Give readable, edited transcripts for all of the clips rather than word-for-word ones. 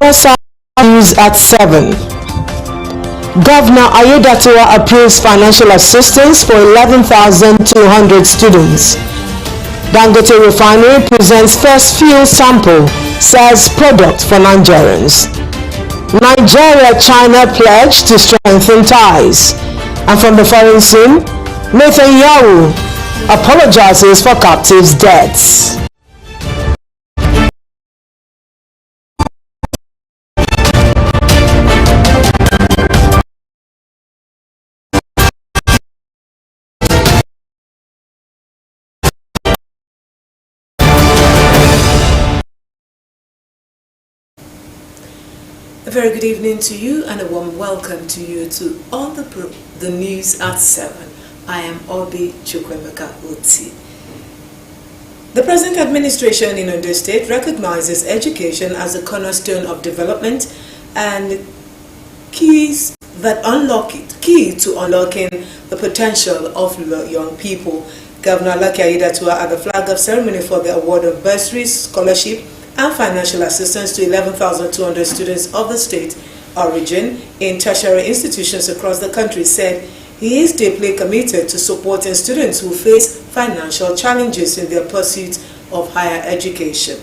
News at 7. Governor Ayedatiwa approves financial assistance for 11,200 students. Dangote Refinery presents first fuel sample, says product for Nigerians. Nigeria-China pledge to strengthen ties. And from the foreign scene, Netanyahu apologizes for captives' deaths. A very good evening to you and a warm welcome to you to all the news at 7. I am Obi Chukwemeka Oti. The present administration in Ondo State recognizes education as a cornerstone of development and key to unlocking the potential of young people. Governor Lucky Ayedatiwa at the flag-off ceremony for the award of bursary, scholarship, and financial assistance to 11,200 students of the state origin in tertiary institutions across the country said he is deeply committed to supporting students who face financial challenges in their pursuit of higher education.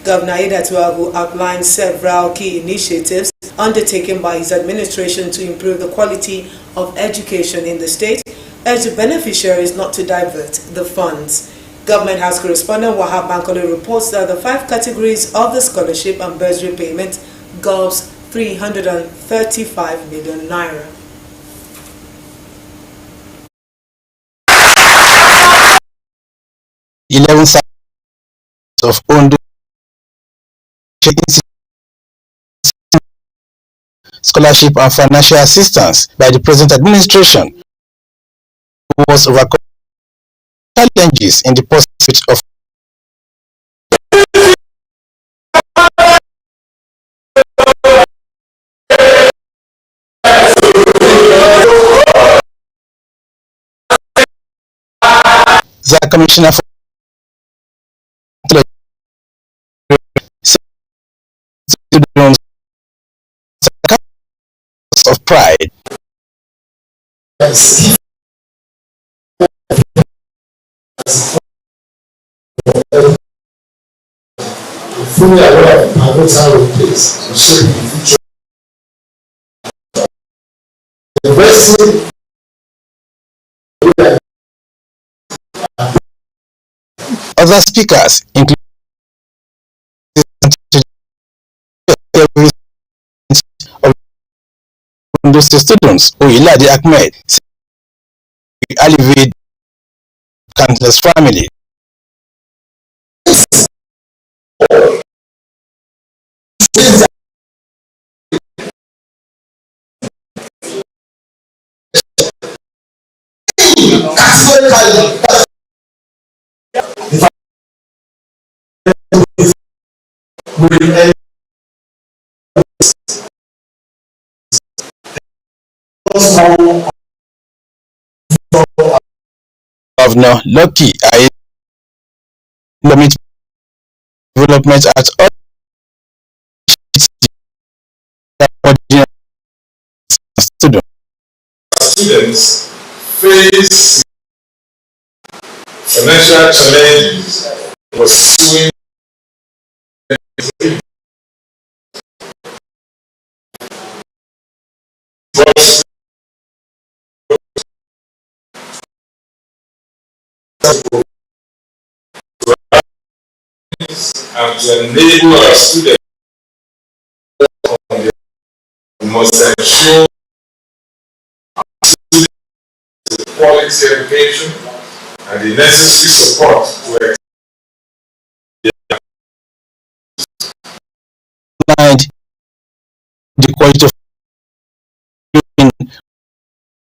Governor Ayedatiwa, who outlined several key initiatives undertaken by his administration to improve the quality of education in the state, urged beneficiaries not to divert the funds. Government House correspondent Wahab Bankole reports that the 5 categories of the scholarship and bursary payment gulfs 335 million naira. Of Ondo scholarship and financial assistance by the present administration was overcome challenges in the pursuit of the Commissioner for of pride. Fully aware of my vital place to shape the future. Other speakers include of students Oyilade Ahmed, alleviate countless family. Governor Lucky Ayedatiwa development at all students face financial challenges pursuing and to enable our students we must ensure quality education and the necessary support to the quality of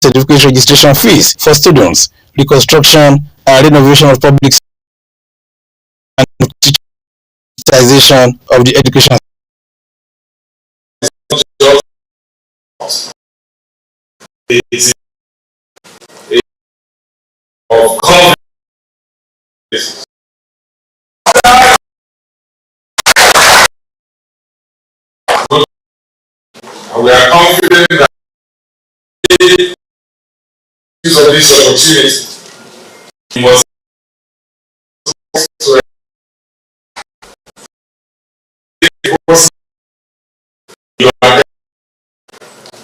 certificate registration fees for students, reconstruction and renovation of public and digitization of the education. of confidence. Not And we are confident that use of this opportunity, we must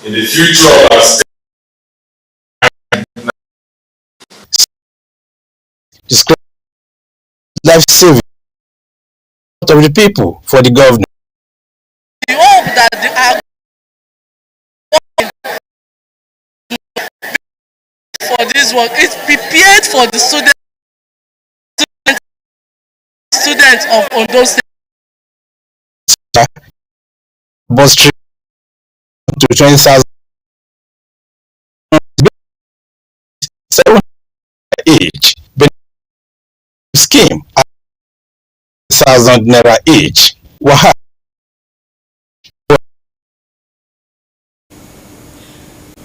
in the future of our state. Describe life saving of the people for the government. We hope that for this work is prepared for the students of Ondo State. Bus trip to 20,000 7 each. Scheme 1,000 naira each. Wow.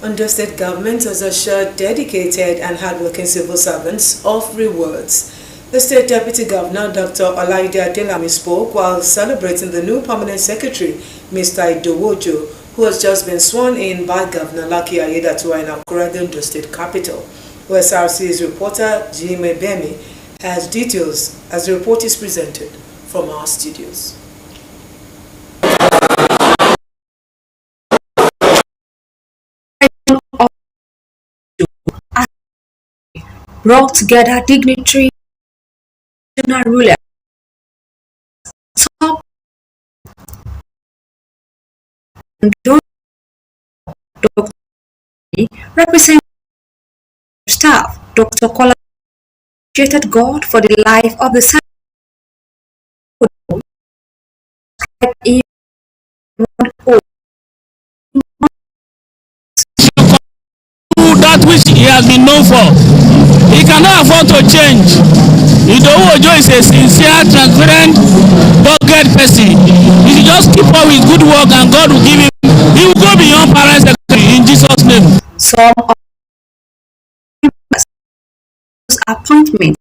Ondo State government has assured dedicated and hardworking civil servants of rewards. The State Deputy Governor, Dr. Olaide Adelami, spoke while celebrating the new Permanent Secretary, Mr. Idowojo, who has just been sworn in by Governor Lucky Aiyedatiwa in Akure, the Ondo State capital. Osrc's reporter, Jime Bemi, has details as the report is presented from our studios. Brought together dignitary ruler top representative staff. Dr. Kola appreciated God for the life of the son. That which he has been known for. He cannot afford to change. Idowu is a sincere, transparent, dogged person. He should just keep up with good work and God will give him. He will go beyond parents in Jesus' name. Some of appointment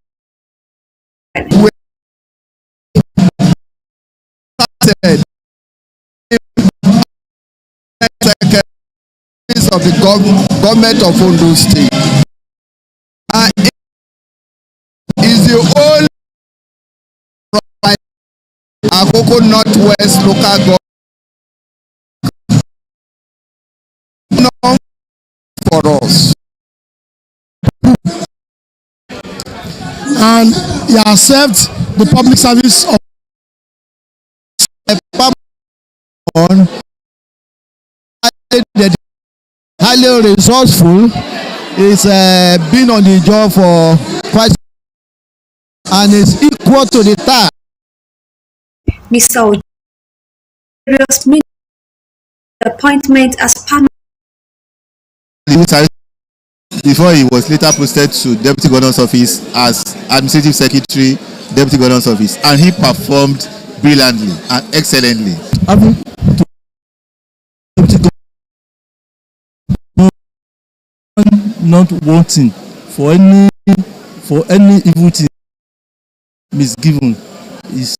of the government of Ondo State is the only Akoko Northwest local government for us, and he accepts the public service of highly resourceful. He's been on the job for quite and is equal to the task. Mr. Ojo appointment as permanent. Before he was later posted to Deputy Governor's Office as Administrative Secretary, Deputy Governor's Office, and he performed brilliantly and excellently. Not wanting for any evil thing misgiven is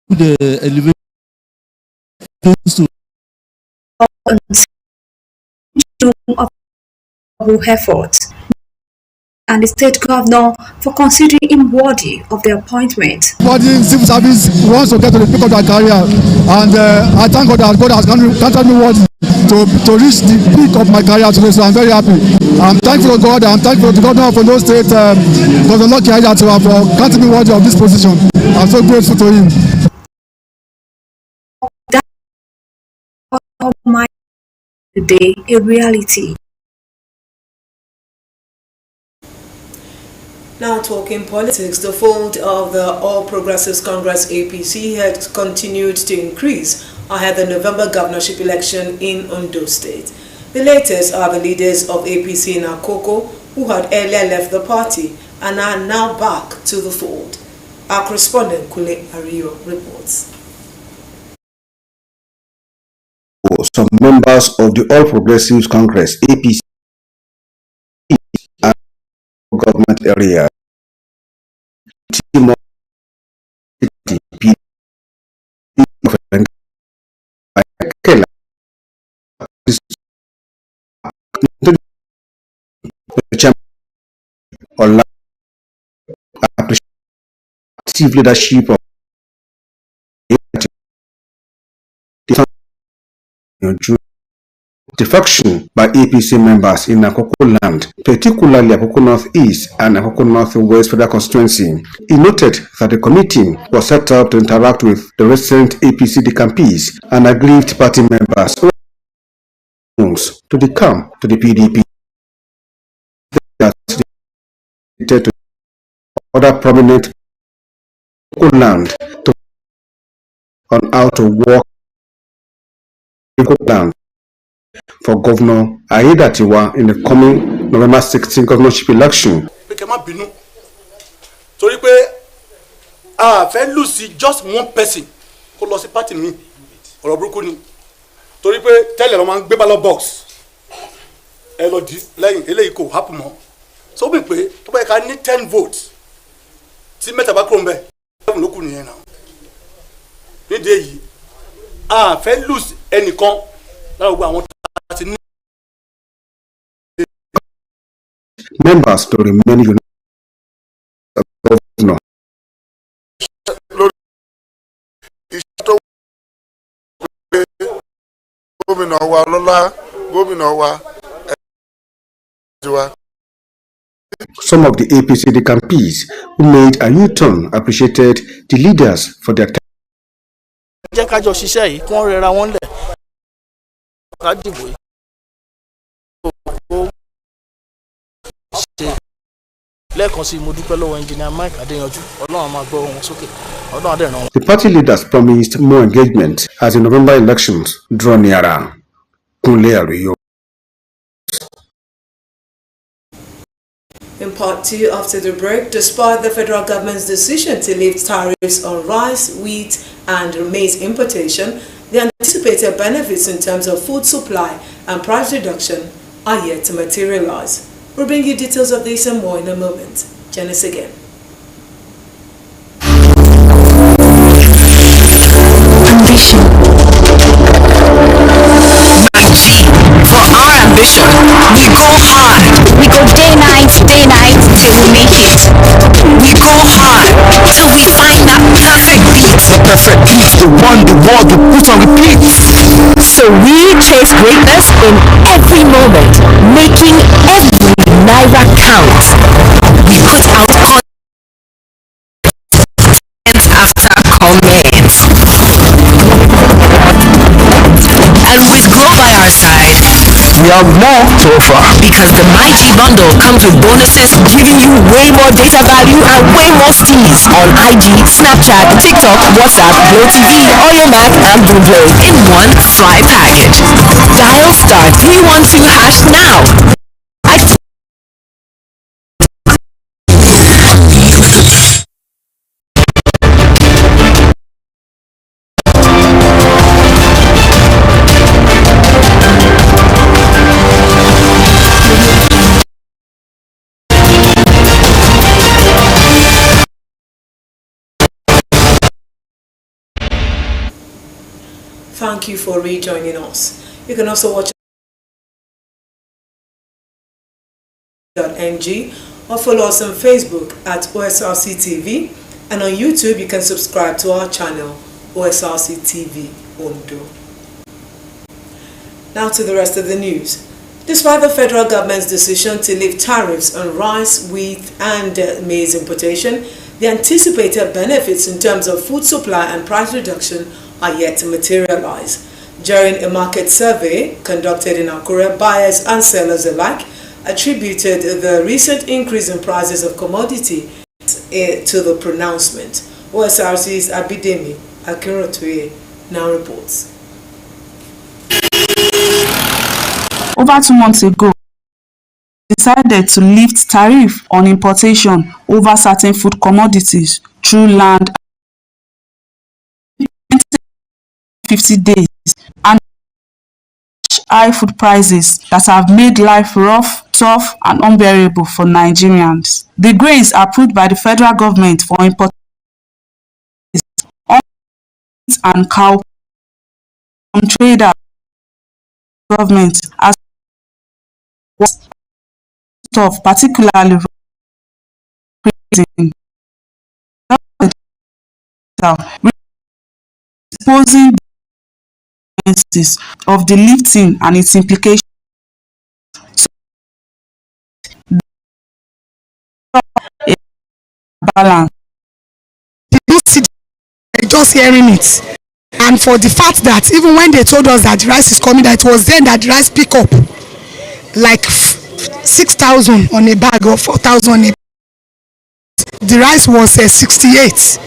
the elevation of effort and the state governor for considering him worthy of the appointment. Body in civil service wants to get to the peak of their career, and I thank God that God has granted me worthy to reach the peak of my career today, so I'm very happy. I'm thankful to God, I'm thankful to the governor of Ondo State, Dr. Lucky Aiyedatiwa, for granting me worthy of this position. I'm so grateful to him. That my today a reality. Now talking politics, the fold of the All Progressives Congress APC had continued to increase ahead of the November governorship election in Ondo State. The latest are the leaders of APC in Akoko, who had earlier left the party and are now back to the fold. Our correspondent Kule Ario reports. Some members of the All Progressives Congress APC and government area appreciated active leadership of defection by APC members in Akoko land, particularly Akoko North-East and Akoko North-West Federal Constituency. He noted that the committee was set up to interact with the recent APC decampees and aggrieved party members to the camp to the PDP. That to other prominent land to on how to work land for Governor Aiyedatiwa in the coming November 16 governorship election. Torí pé a fẹ́ lose just one person kó lọ sí party mi ọ̀rọ̀ burúkú ni torí pé tẹ́lẹ̀ ló máa ń gbé ballot box ẹ lọ di lẹ́yìn eléyìí kò happen mọ́ so bí pé tó bá yẹ ká ní 10 votes tí mẹ́ta bá kúrò ń bẹ̀ 7 ló kù nìyẹn náà nídìí èyí a fẹ́ lose ẹnìkan lára gbogbo àwọn tí ní. Members to remain united. Governor. Some of the APC decampees who made a U-turn appreciated the leaders for their time. Jẹ́ ká jọ ṣiṣẹ́ yìí kí wọ́n rẹra wọn lẹ̀ ká dìbò yìí. Lẹ́ẹ̀kan sí mo dúpẹ́ lọ́wọ́ engineer Mike Adéyanjú Ọlọ́run máa gbọ́ ohùn sókè Ọlọ́run á dẹ̀ ràn wọ́n. The party leaders promised more engagement as the November elections draw nearer. Kunle Ariyo. In part 2 after the break, despite the federal government's decision to lift tariffs on rice, wheat and maize importation, the anticipated benefits in terms of food supply and price reduction are yet to materialize. We'll bring you details of this and more in a moment. Janice again. Ambition. For our ambition, we go hard. We go day night till we make it. We go hard till we find that perfect beat. The perfect beat, the one the world will put on repeat. So we chase greatness in every moment, making every naira count. We put out comments after comments. And with Grow by our side, we have more to offer. Because the mighty bundle comes with bonuses giving you way more data value and way more steals on IG, Snapchat, TikTok, WhatsApp, GoTV, Audiomack, and Boomplay in one fly package. Dial *312# now. Thank you for rejoining us. You can also watch .ng or follow us on Facebook at OSRC TV, and on YouTube you can subscribe to our channel OSRC TV Ondo. Now to the rest of the news. Despite the federal government's decision to lift tariffs on rice, wheat and maize importation, the anticipated benefits in terms of food supply and price reduction are yet to materialize. During a market survey conducted in Akure, buyers and sellers alike attributed the recent increase in prices of commodity to the pronouncement. OSRC's Abidemi Akinrotue now reports. Over 2 months ago, decided to lift tariff on importation over certain food commodities through land 50 days and high food prices that have made life rough, tough and unbearable for Nigerians. The grains approved by the federal government for import and cow from traders government as was tough, particularly exposing the consequences of the lifting and its implications. A balance. Just hearing it, and for the fact that even when they told us that the rice is coming, that it was then that the rice pick up like 6,000 on a bag or 4,000 on a bag. The rice was 68.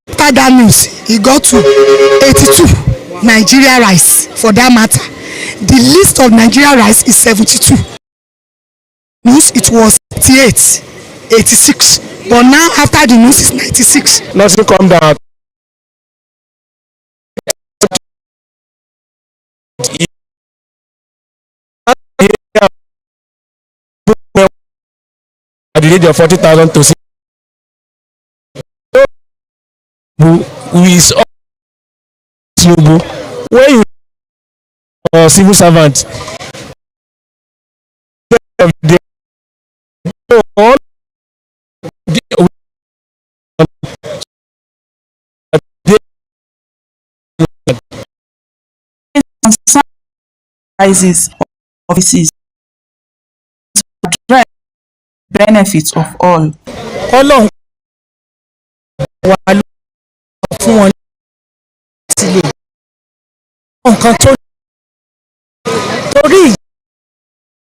After that news, it got to 82 Nigeria rice for that matter. The list of Nigeria rice is 72. News it was 88, 86, but now after the news is 96. Nothing come down. At the age of 40,000 to 6, who is slow. When you are a civil servant, sizes offices address benefits of all. Ọlọ́run wà ló fún wọn sílẹ̀ nǹkan tó torí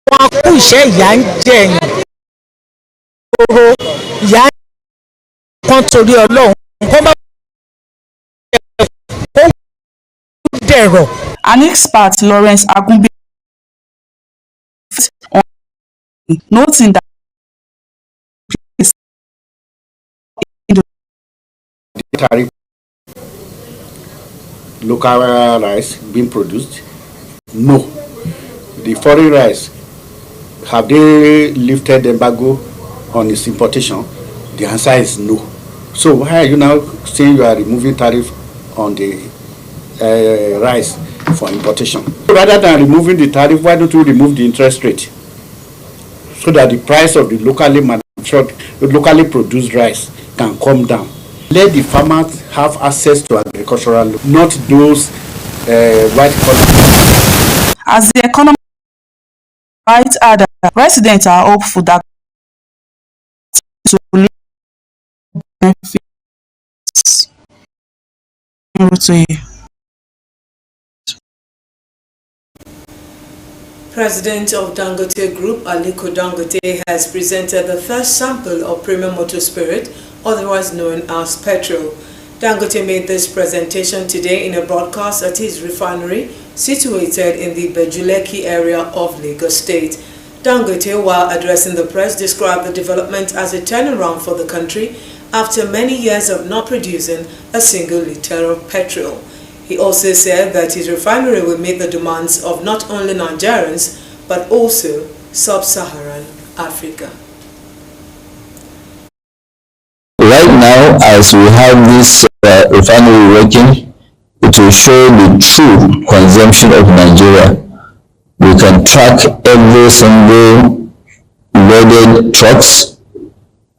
wọn kú iṣẹ́ ìyà ń jẹ ẹ̀yìn oró ìyà kan torí Ọlọ́run nǹkan bá ó dẹ̀rọ̀. An expert, Lawrence Agumbe, noting that tariff local rice being produced? No. The foreign rice, have they lifted the embargo on its importation? The answer is no. So why are you now saying you are removing tariff on the rice for importation? Rather than removing the tariff, why don't you remove the interest rate so that the price of the locally manufactured, locally produced rice can come down? Let the farmers have access to agricultural loans, not those white collar. As the economy right added, residents are hopeful that President of Dangote Group, Aliko Dangote, has presented the first sample of premium motor spirit, otherwise known as petrol. Dangote made this presentation today in a broadcast at his refinery situated in the Bejuleki area of Lagos State. Dangote, while addressing the press, described the development as a turnaround for the country after many years of not producing a single litre of petrol. He also said that his refinery will meet the demands of not only Nigerians but also sub-Saharan Africa. Right now, as we have this refinery working, it will show the true consumption of Nigeria. We can track every single loaded trucks,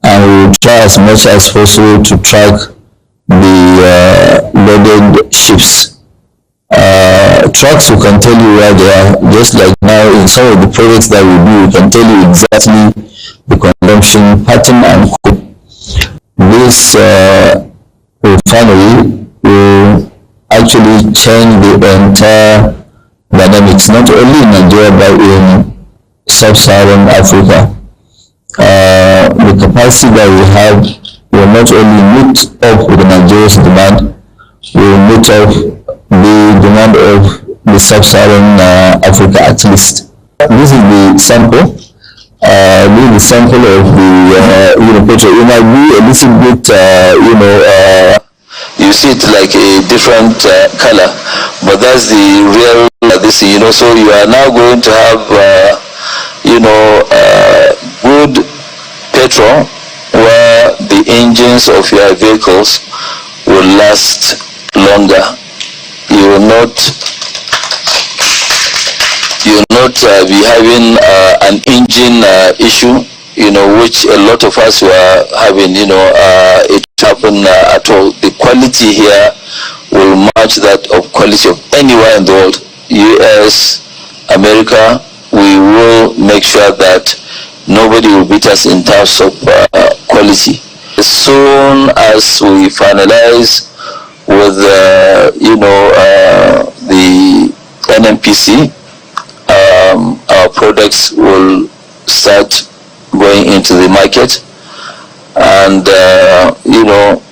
and we will try as much as possible to track the loaded ships. Trucks, we can tell you where they are, just like now in some of the projects that we do, we can tell you exactly the consumption pattern and code. This refinery will actually change the entire dynamics, not only in Nigeria but in sub-Saharan Africa. The capacity that we have will not only meet up with the Nigeria's demand, we will meet up the demand of the sub-Saharan Africa at least. This is the sample. This is the sample of the petrol. It might be a little bit, you see it like a different color, but that's the real this. So you are now going to have, good petrol where the engines of your vehicles will last longer. You will not be having an engine issue which a lot of us were having, it happen at all. The quality here will match that of quality of anywhere in the world. US, America, we will make sure that nobody will beat us in terms of quality. As soon as we finalize with, the NMPC, our products will start going into the market. And,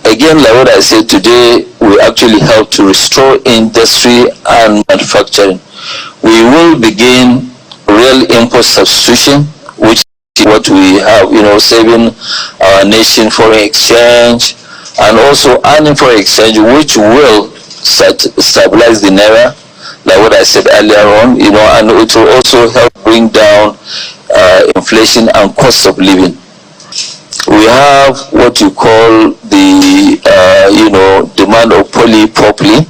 again, like what I said today, we actually help to restore industry and manufacturing. We will begin real import substitution, which is what we have, saving our nation foreign exchange and also earning foreign exchange, which will stabilize the naira, like what I said earlier on, and it will also help bring down inflation and cost of living. We have what you call the, demand of polypropylene.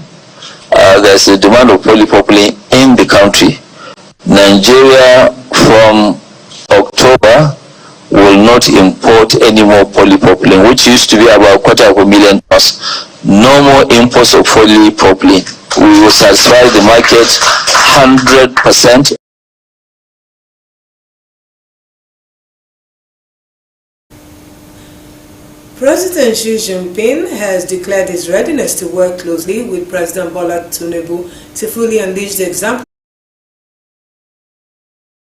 There's a demand of polypropylene in the country. Nigeria from October will not import any more polypropylene, which used to be about 250,000 tons. No more imports of polypropylene. We will satisfy the market 100%. President Xi Jinping has declared his readiness to work closely with President Bola Tinubu to fully unleash the example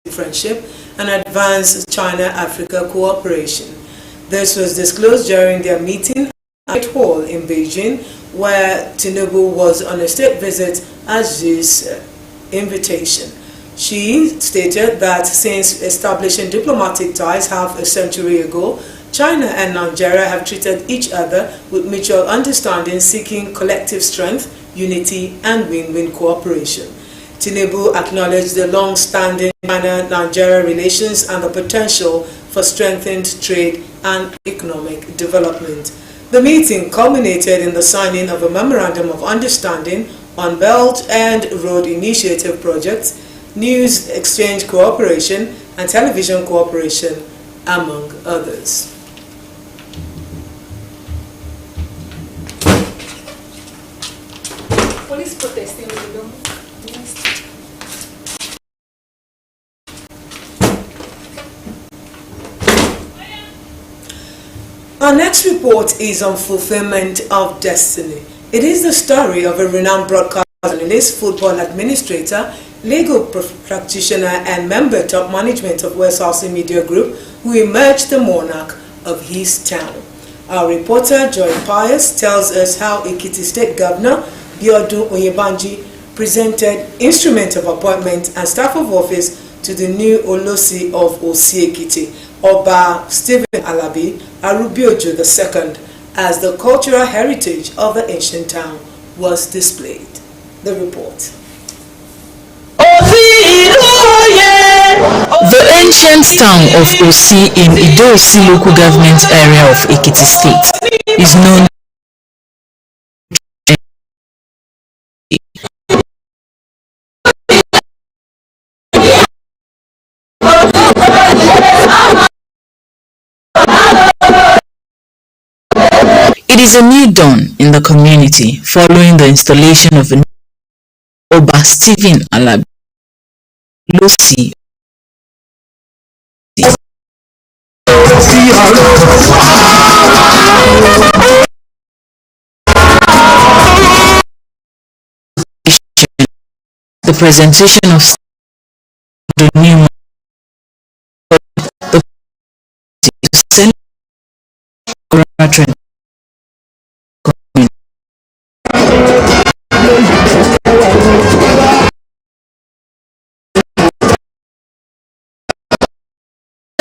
of friendship and advance China-Africa cooperation. This was disclosed during their meeting at Hall in Beijing, where Tinubu was on a state visit at Xi's invitation. Xi stated that since establishing diplomatic ties half a century ago, China and Nigeria have treated each other with mutual understanding, seeking collective strength, unity, and win-win cooperation. Tinubu acknowledged the long-standing China-Nigeria relations and the potential for strengthened trade and economic development. The meeting culminated in the signing of a memorandum of understanding on Belt and Road Initiative projects, news exchange cooperation, and television cooperation, among others. Police protesting with Our next report is on fulfillment of destiny. It is the story of a renowned broadcast journalist, football administrator, legal practitioner, and member top management of Osrc Media Group who emerged the monarch of his town. Our reporter, Joy Pius, tells us how Ekiti State Governor Biodun Oyebanji presented instrument of appointment and staff of office to the new Olosi of Osi-Ekiti, Oba Stephen Alabi Arubiojo II, as the cultural heritage of the ancient town was displayed. The report. The ancient town of Osi in Ido-Osi local government area of Ekiti State is known It is a new dawn in the community following the installation of a Oba Stephen Alabi Losi. The presentation of the new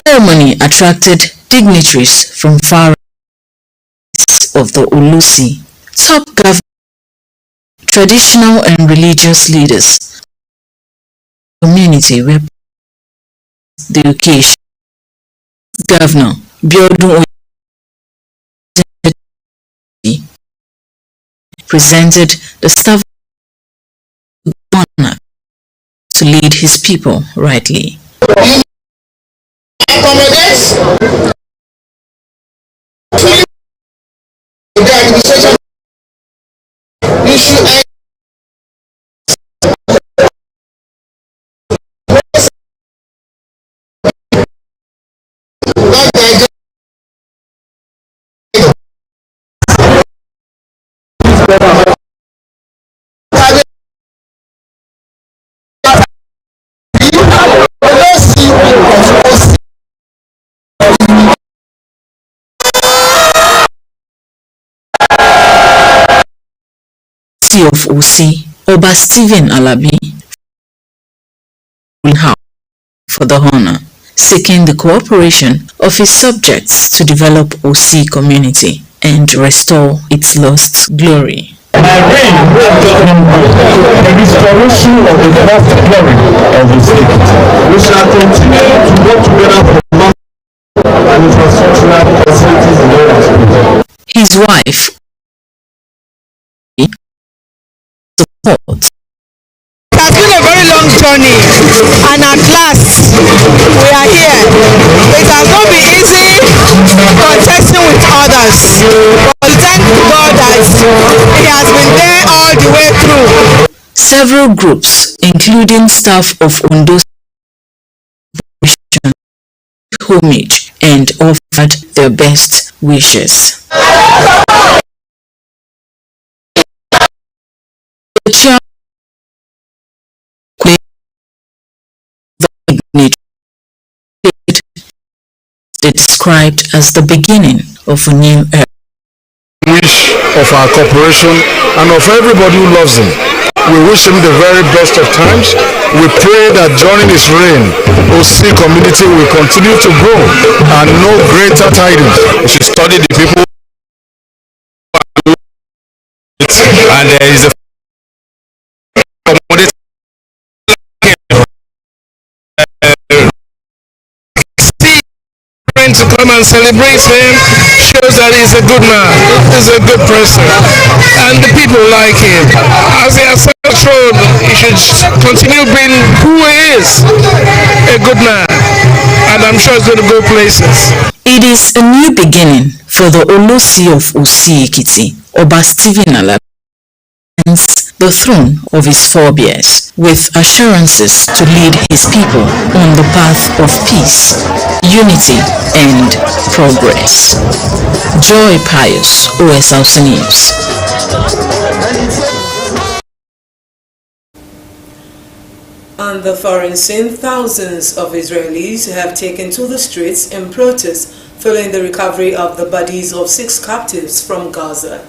ceremony attracted dignitaries from far of the Ulusi, top government, traditional and religious leaders, community represented the occasion. Governor Biodun presented the staff of the monarch to lead his people rightly. Accommodates of Osi, Oba Stephen Alabi, for the honor, seeking the cooperation of his subjects to develop Osi community and restore its lost glory. My reign will the restoration of the lost glory of the state. We shall continue to work together for and infrastructural facilities in all aspects. His wife support. It has been a very long journey, and at last we are here. It has not been easy contesting with others, but thank God that he has been there all the way through. Several groups, including staff of Ondo, homage and offered their best wishes. Described as the beginning of a new era. Wish of our corporation and of everybody who loves him. We wish him the very best of times. We pray that during his reign, OC community will continue to grow and know greater tidings. We should study the people and there is a to come and celebrate him shows that he's a good man, he's a good person, and the people like him. As he has shown, he should continue being who he is, a good man, and I'm sure he's going to go places. It is a new beginning for the Olosi of Osi Ekiti, Oba Stephen Alabi, the throne of his forebears, with assurances to lead his people on the path of peace, unity, and progress. Joy Pius, OSRC News. On the foreign scene, thousands of Israelis have taken to the streets in protest following the recovery of the bodies of 6 captives from Gaza.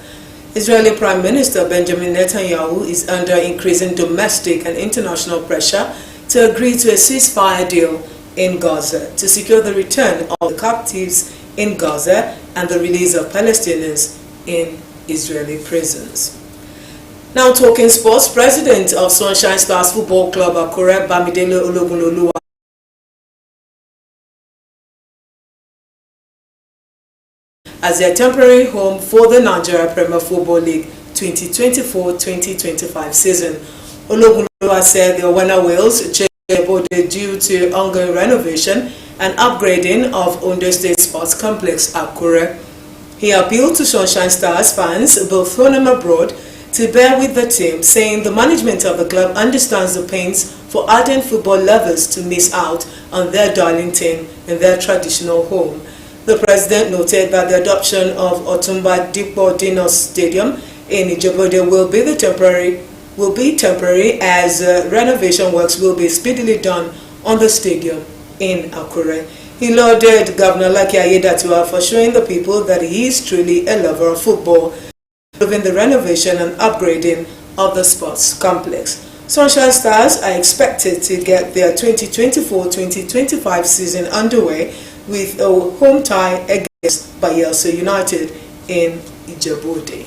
Israeli Prime Minister Benjamin Netanyahu is under increasing domestic and international pressure to agree to a ceasefire deal in Gaza to secure the return of the captives in Gaza and the release of Palestinians in Israeli prisons. Now talking sports, President of Sunshine Stars Football Club Akure, Bamidele Ologunloluwa, as their temporary home for the Nigeria Premier Football League 2024-2025 season. Ologunloluwa said the Owena Wales changed due to ongoing renovation and upgrading of Ondo State Sports Complex Akure. He appealed to Sunshine Stars fans, both home and abroad, to bear with the team, saying the management of the club understands the pains for ardent football lovers to miss out on their darling team in their traditional home. The president noted that the adoption of Otumba Dipo Dinos Stadium in Ijebode will be temporary as renovation works will be speedily done on the stadium in Akure. He lauded Governor Lucky Aiyedatiwa for showing the people that he is truly a lover of football, improving the renovation and upgrading of the sports complex. Sunshine Stars are expected to get their 2024-2025 season underway with a home tie against Bayelsa United in Ijebode.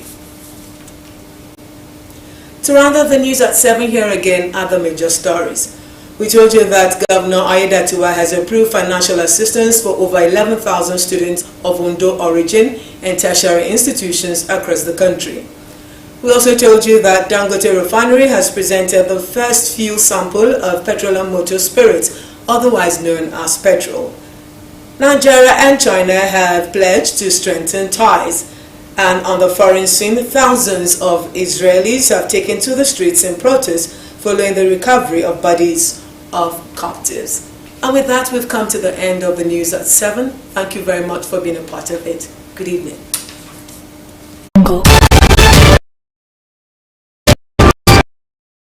To round up the news at 7, here again are the major stories. We told you that Governor Aiyedatiwa has approved financial assistance for over 11,000 students of Ondo origin and tertiary institutions across the country. We also told you that Dangote Refinery has presented the first fuel sample of petroleum motor spirits, otherwise known as petrol. Nigeria and China have pledged to strengthen ties. And on the foreign scene, thousands of Israelis have taken to the streets in protest following the recovery of bodies of captives. And with that, we've come to the end of the news at 7. Thank you very much for being a part of it. Good evening.